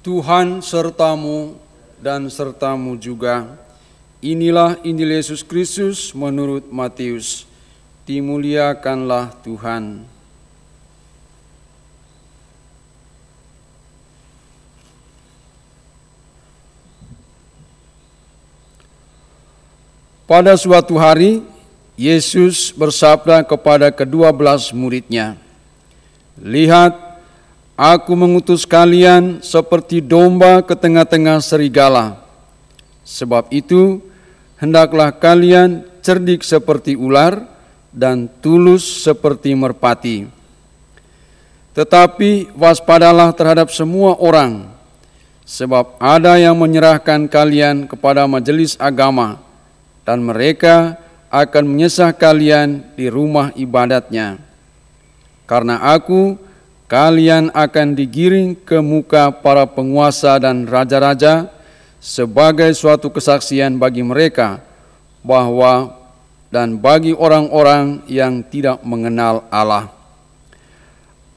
Tuhan sertamu dan sertamu juga. Inilah Injil Yesus Kristus menurut Matius. Dimuliakanlah Tuhan. Pada suatu hari, Yesus bersabda kepada ke-12 murid-Nya, "Lihat, Aku mengutus kalian seperti domba ke tengah-tengah serigala. Sebab itu, hendaklah kalian cerdik seperti ular dan tulus seperti merpati. Tetapi waspadalah terhadap semua orang, sebab ada yang menyerahkan kalian kepada majelis agama, dan mereka akan menyesah kalian di rumah ibadatnya. Karena kalian akan digiring ke muka para penguasa dan raja-raja sebagai suatu kesaksian bagi mereka bahwa dan bagi orang-orang yang tidak mengenal Allah.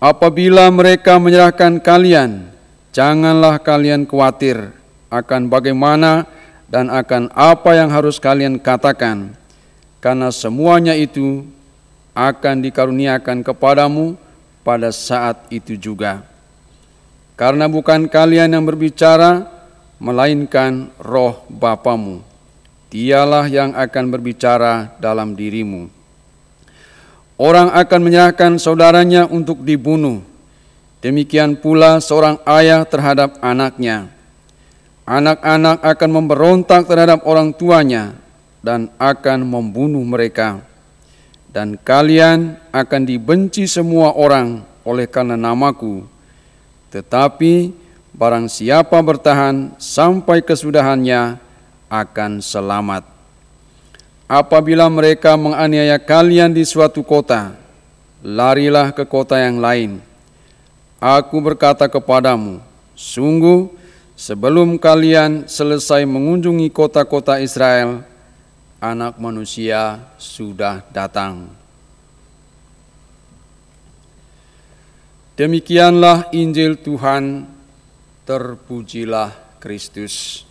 Apabila mereka menyerahkan kalian, janganlah kalian khawatir akan bagaimana dan akan apa yang harus kalian katakan, karena semuanya itu akan dikaruniakan kepadamu pada saat itu juga. Karena bukan kalian yang berbicara, melainkan Roh Bapamu. Dialah yang akan berbicara dalam dirimu. Orang akan menyerahkan saudaranya untuk dibunuh. Demikian pula seorang ayah terhadap anaknya. Anak-anak akan memberontak terhadap orang tuanya dan akan membunuh mereka. Dan kalian akan dibenci semua orang oleh karena namaku. Tetapi barang siapa bertahan sampai kesudahannya akan selamat. Apabila mereka menganiaya kalian di suatu kota, larilah ke kota yang lain. Aku berkata kepadamu, sungguh sebelum kalian selesai mengunjungi kota-kota Israel, Anak Manusia sudah datang." Demikianlah Injil Tuhan, terpujilah Kristus.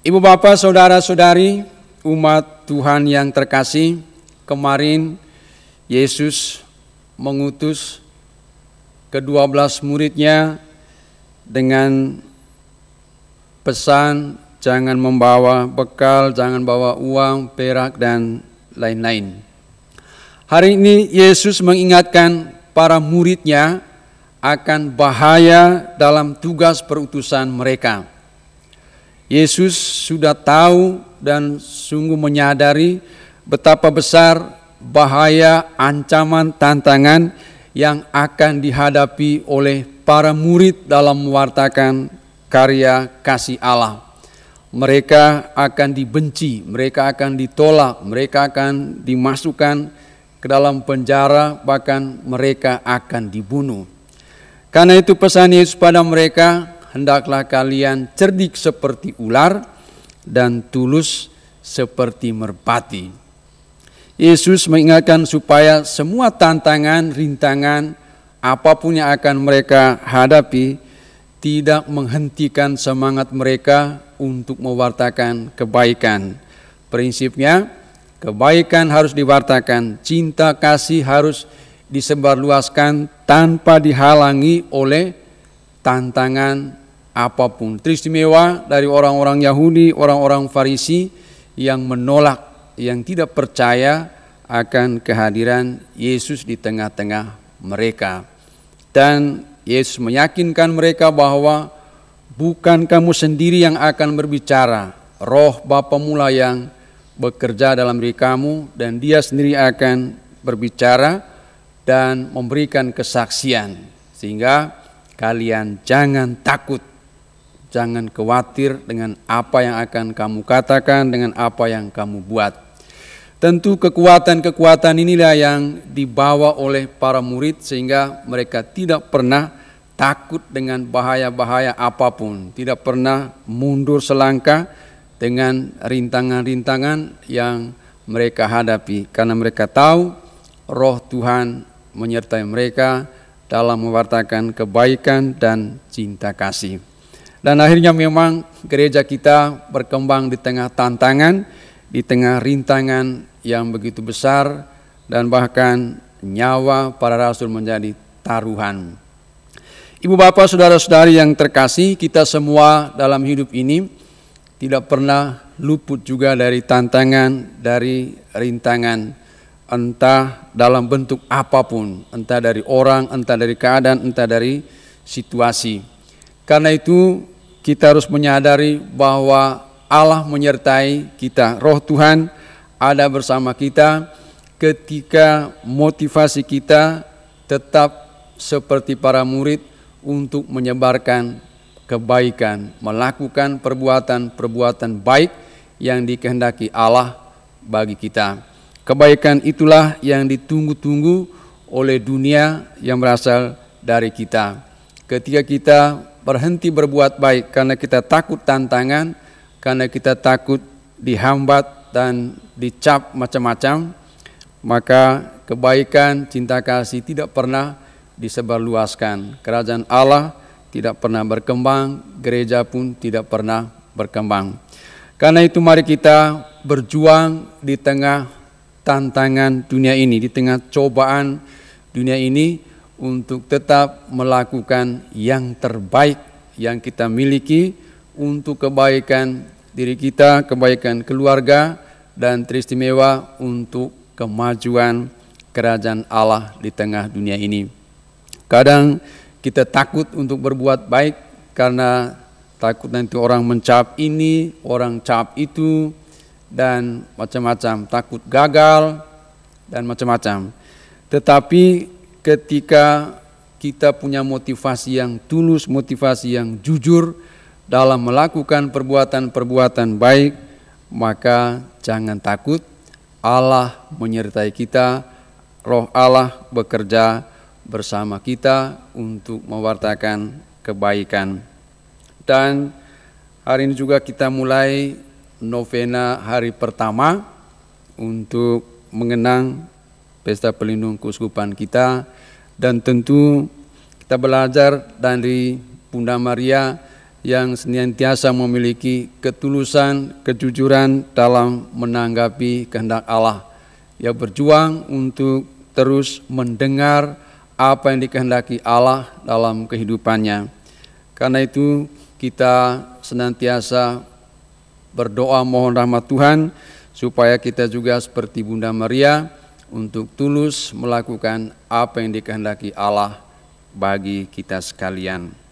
Ibu bapak, saudara-saudari, umat Tuhan yang terkasih, kemarin Yesus mengutus ke-12 murid-Nya dengan pesan jangan membawa bekal, jangan bawa uang, perak, dan lain-lain. Hari ini Yesus mengingatkan para murid-Nya akan bahaya dalam tugas perutusan mereka. Yesus sudah tahu dan sungguh menyadari betapa besar bahaya, ancaman, tantangan yang akan dihadapi oleh para murid dalam mewartakan karya kasih Allah. Mereka akan dibenci, mereka akan ditolak, mereka akan dimasukkan ke dalam penjara, bahkan mereka akan dibunuh. Karena itu pesan Yesus pada mereka, hendaklah kalian cerdik seperti ular dan tulus seperti merpati. Yesus mengingatkan supaya semua tantangan, rintangan, apapun yang akan mereka hadapi, tidak menghentikan semangat mereka untuk mewartakan kebaikan. Prinsipnya, kebaikan harus diwartakan, cinta kasih harus disebarluaskan tanpa dihalangi oleh tantangan apapun. Teristimewa dari orang-orang Yahudi, orang-orang Farisi yang menolak, yang tidak percaya akan kehadiran Yesus di tengah-tengah mereka. Dan Yesus meyakinkan mereka bahwa bukan kamu sendiri yang akan berbicara, Roh Bapamu lah yang bekerja dalam diri kamu, dan Dia sendiri akan berbicara dan memberikan kesaksian. Sehingga kalian jangan takut, jangan khawatir dengan apa yang akan kamu katakan, dengan apa yang kamu buat. Tentu kekuatan-kekuatan inilah yang dibawa oleh para murid sehingga mereka tidak pernah takut dengan bahaya-bahaya apapun, tidak pernah mundur selangkah dengan rintangan-rintangan yang mereka hadapi, karena mereka tahu Roh Tuhan menyertai mereka dalam mewartakan kebaikan dan cinta kasih. Dan akhirnya memang gereja kita berkembang di tengah tantangan, di tengah rintangan yang begitu besar, dan bahkan nyawa para rasul menjadi taruhan. Ibu bapak saudara-saudari yang terkasih, kita semua dalam hidup ini tidak pernah luput juga dari tantangan, dari rintangan, entah dalam bentuk apapun, entah dari orang, entah dari keadaan, entah dari situasi. Karena itu kita harus menyadari bahwa Allah menyertai kita, Roh Tuhan ada bersama kita ketika motivasi kita tetap seperti para murid untuk menyebarkan kebaikan, melakukan perbuatan-perbuatan baik yang dikehendaki Allah bagi kita. Kebaikan itulah yang ditunggu-tunggu oleh dunia yang berasal dari kita. Ketika kita berhenti berbuat baik karena kita takut tantangan, karena kita takut dihambat dan dicap macam-macam, maka kebaikan, cinta kasih tidak pernah disebarluaskan. Kerajaan Allah tidak pernah berkembang, gereja pun tidak pernah berkembang. Karena itu mari kita berjuang di tengah tantangan dunia ini, di tengah cobaan dunia ini, untuk tetap melakukan yang terbaik yang kita miliki untuk kebaikan diri kita, kebaikan keluarga, dan teristimewa untuk kemajuan kerajaan Allah di tengah dunia ini. Kadang kita takut untuk berbuat baik karena takut nanti orang mencap ini, orang cap itu, dan macam-macam, takut gagal dan macam-macam. Tetapi ketika kita punya motivasi yang tulus, motivasi yang jujur dalam melakukan perbuatan-perbuatan baik, maka jangan takut, Allah menyertai kita, Roh Allah bekerja bersama kita untuk mewartakan kebaikan. Dan hari ini juga kita mulai novena hari pertama untuk mengenang Pesta Pelindung Keuskupan kita, dan tentu kita belajar dari Bunda Maria yang senantiasa memiliki ketulusan, kejujuran dalam menanggapi kehendak Allah. Ia berjuang untuk terus mendengar apa yang dikehendaki Allah dalam kehidupannya. Karena itu kita senantiasa berdoa mohon rahmat Tuhan supaya kita juga seperti Bunda Maria untuk tulus melakukan apa yang dikehendaki Allah bagi kita sekalian.